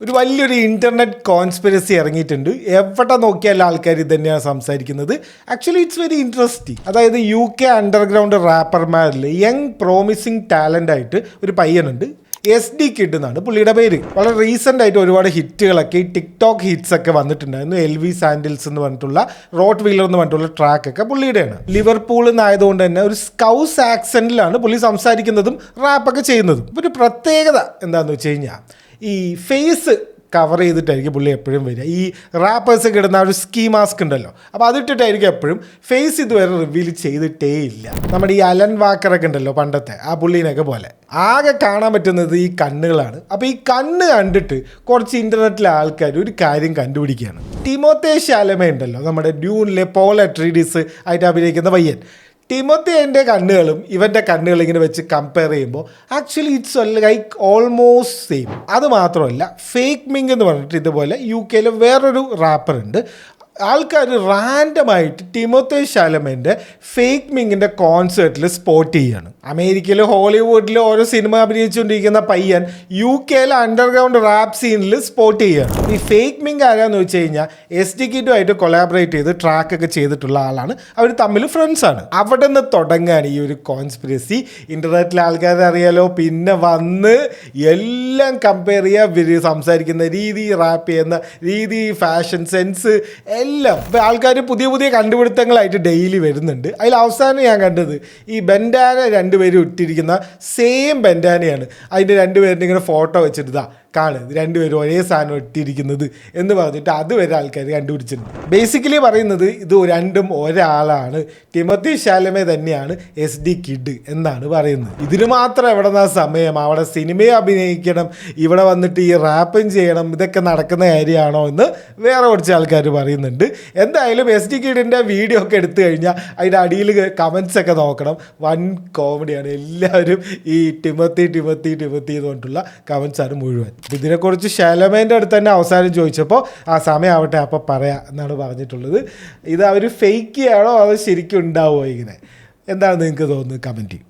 ഒരു വലിയൊരു internet conspiracy ഇറങ്ങിയിട്ടുണ്ട്. എവിടെ നോക്കിയാലും ആൾക്കാർ ഇത് തന്നെയാണ് സംസാരിക്കുന്നത്. Actually it's very interesting. അതായത് UK അണ്ടർഗ്രൗണ്ട് റാപ്പർമാരിൽ യങ് പ്രോമിസിങ് ടാലൻ്റ് ആയിട്ട് ഒരു പയ്യനുണ്ട്. SD കിഡ് എന്നാണ് പുള്ളിയുടെ പേര്. വളരെ റീസെൻ്റ് ആയിട്ട് ഒരുപാട് ഹിറ്റുകളൊക്കെ ഈ ടിക്ടോക്ക് ഹിറ്റ്സ് ഒക്കെ വന്നിട്ടുണ്ടായിരുന്നു. LV സാൻഡിൽസ് എന്ന് പറഞ്ഞിട്ടുള്ള റോട്ട് വീലർ എന്ന് പറഞ്ഞിട്ടുള്ള ട്രാക്കൊക്കെ പുള്ളിയുടെയാണ്. ലിവർപൂളിൽ നിന്നായതുകൊണ്ട് തന്നെ ഒരു സ്കൗസ് ആക്സെൻറ്റിലാണ് പുള്ളി സംസാരിക്കുന്നതും റാപ്പൊക്കെ ചെയ്യുന്നതും. ഇപ്പോൾ ഒരു പ്രത്യേകത എന്താണെന്ന് വെച്ച് കഴിഞ്ഞാൽ ഈ ഫേസ് കവർ ചെയ്തിട്ടായിരിക്കും പുള്ളി എപ്പോഴും വരിക. ഈ റാപ്പേഴ്സൊക്കെ ഇടുന്ന ഒരു സ്കീ മാസ്ക് ഉണ്ടല്ലോ, അപ്പോൾ അതിട്ടിട്ടായിരിക്കും എപ്പോഴും. ഫേസ് ഇതുവരെ റിവീൽ ചെയ്തിട്ടേ ഇല്ല. നമ്മുടെ ഈ അലൻ വാക്കറൊക്കെ ഉണ്ടല്ലോ പണ്ടത്തെ, ആ പുള്ളീനൊക്കെ പോലെ. ആകെ കാണാൻ പറ്റുന്നത് ഈ കണ്ണുകളാണ്. അപ്പോൾ ഈ കണ്ണ് കണ്ടിട്ട് കുറച്ച് ഇൻ്റർനെറ്റിലെ ആൾക്കാർ ഒരു കാര്യം കണ്ടുപിടിക്കുകയാണ്. ടിമോത്തേ ശാലമേ ഉണ്ടല്ലോ, നമ്മുടെ ഡ്യൂണിലെ പോൾ അട്രീഡിസ് ആയിട്ട് അഭിനയിക്കുന്ന പയ്യൻ. ടിമോത്തേൻ്റെ കണ്ണുകളും ഇവൻ്റെ കണ്ണുകളും ഇങ്ങനെ വെച്ച് കമ്പയർ ചെയ്യുമ്പോൾ actually it's like almost same. അത് മാത്രമല്ല, ഫേക്ക് മിങ് എന്ന് പറഞ്ഞിട്ട് ഇതുപോലെ UK വേറൊരു റാപ്പർ ഉണ്ട്. ആൾക്കാർ റാൻഡമായിട്ട് ടിമോത്തേ ശാലമേൻ്റെ ഫേക്ക് മിങ്ങിൻ്റെ കോൺസേർട്ടിൽ സ്പോട്ട് ചെയ്യുകയാണ്. അമേരിക്കയിൽ ഹോളിവുഡിൽ ഓരോ സിനിമ അഭിനയിച്ചുകൊണ്ടിരിക്കുന്ന പയ്യൻ UK അണ്ടർഗ്രൗണ്ട് റാപ്പ് സീനിൽ സ്പോട്ട് ചെയ്യുകയാണ്. ഈ ഫേക്ക് മിങ് ആരാന്ന് വെച്ച് കഴിഞ്ഞാൽ SD കിഡുമായിട്ട് കൊളാബറേറ്റ് ചെയ്ത് ട്രാക്കൊക്കെ ചെയ്തിട്ടുള്ള ആളാണ്. അവർ തമ്മിൽ ഫ്രണ്ട്സാണ്. അവിടെ നിന്ന് തുടങ്ങുകയാണ് ഈ ഒരു കോൺസ്പിറസി. ഇൻ്റർനെറ്റിലെ ആൾക്കാരെ അറിയാലോ, പിന്നെ വന്ന് എല്ലാം കമ്പയർ ചെയ്യുക, സംസാരിക്കുന്ന രീതി, റാപ്പ് ചെയ്യുന്ന രീതി, ഫാഷൻ സെൻസ് എല്ലാം. ഇപ്പോൾ ആൾക്കാർ പുതിയ പുതിയ കണ്ടുപിടുത്തങ്ങളായിട്ട് ഡെയിലി വരുന്നുണ്ട്. അതിൽ അവസാനം ഞാൻ കണ്ടത് ഈ ബെൻഡാന രണ്ടുപേരും ഇട്ടിരിക്കുന്ന സെയിം ബെൻഡാനയാണ്. അതിൻ്റെ രണ്ടുപേരുടെ ഇങ്ങനെ ഫോട്ടോ വെച്ചിട്ട് കാണുന്നത് രണ്ടുപേരും ഒരേ സാധനം ഇട്ടിരിക്കുന്നത് എന്ന് പറഞ്ഞിട്ട് അതുവരെ ആൾക്കാർ കണ്ടുപിടിച്ചിട്ടുണ്ട്. ബേസിക്കലി പറയുന്നത് ഇത് രണ്ടും ഒരാളാണ്. ടിമോത്തേ ശാലമേ തന്നെയാണ് SD കിഡ് എന്നാണ് പറയുന്നത്. ഇതിന് മാത്രം എവിടെ നിന്നാ സമയം? അവിടെ സിനിമയെ അഭിനയിക്കണം, ഇവിടെ വന്നിട്ട് ഈ റാപ്പും ചെയ്യണം, ഇതൊക്കെ നടക്കുന്ന കാര്യമാണോ എന്ന് വേറെ കുറച്ച് ആൾക്കാർ പറയുന്നുണ്ട്. എന്തായാലും SD കിഡിൻ്റെ വീഡിയോ ഒക്കെ എടുത്തു കഴിഞ്ഞാൽ അതിൻ്റെ അടിയിൽ കമൻസ് ഒക്കെ നോക്കണം. വൻ കോമഡിയാണ്. എല്ലാവരും ഈ ടിമോത്തി എന്ന് പറഞ്ഞിട്ടുള്ള കമൻസാണ് മുഴുവൻ. ഇതിനെക്കുറിച്ച് ശാലമേൻ്റെ അടുത്ത് തന്നെ അവസാനം ചോദിച്ചപ്പോൾ ആ സമയമാവട്ടെ അപ്പോൾ പറയാം എന്നാണ് പറഞ്ഞിട്ടുള്ളത്. ഇത് അവർ ഫേക്ക് ചെയ്യാണോ അതോ ശരിക്കും ഉണ്ടാവുമോ? ഇങ്ങനെ എന്താണ് നിങ്ങൾക്ക് തോന്നുന്നത്? കമൻറ്റ് ചെയ്യും.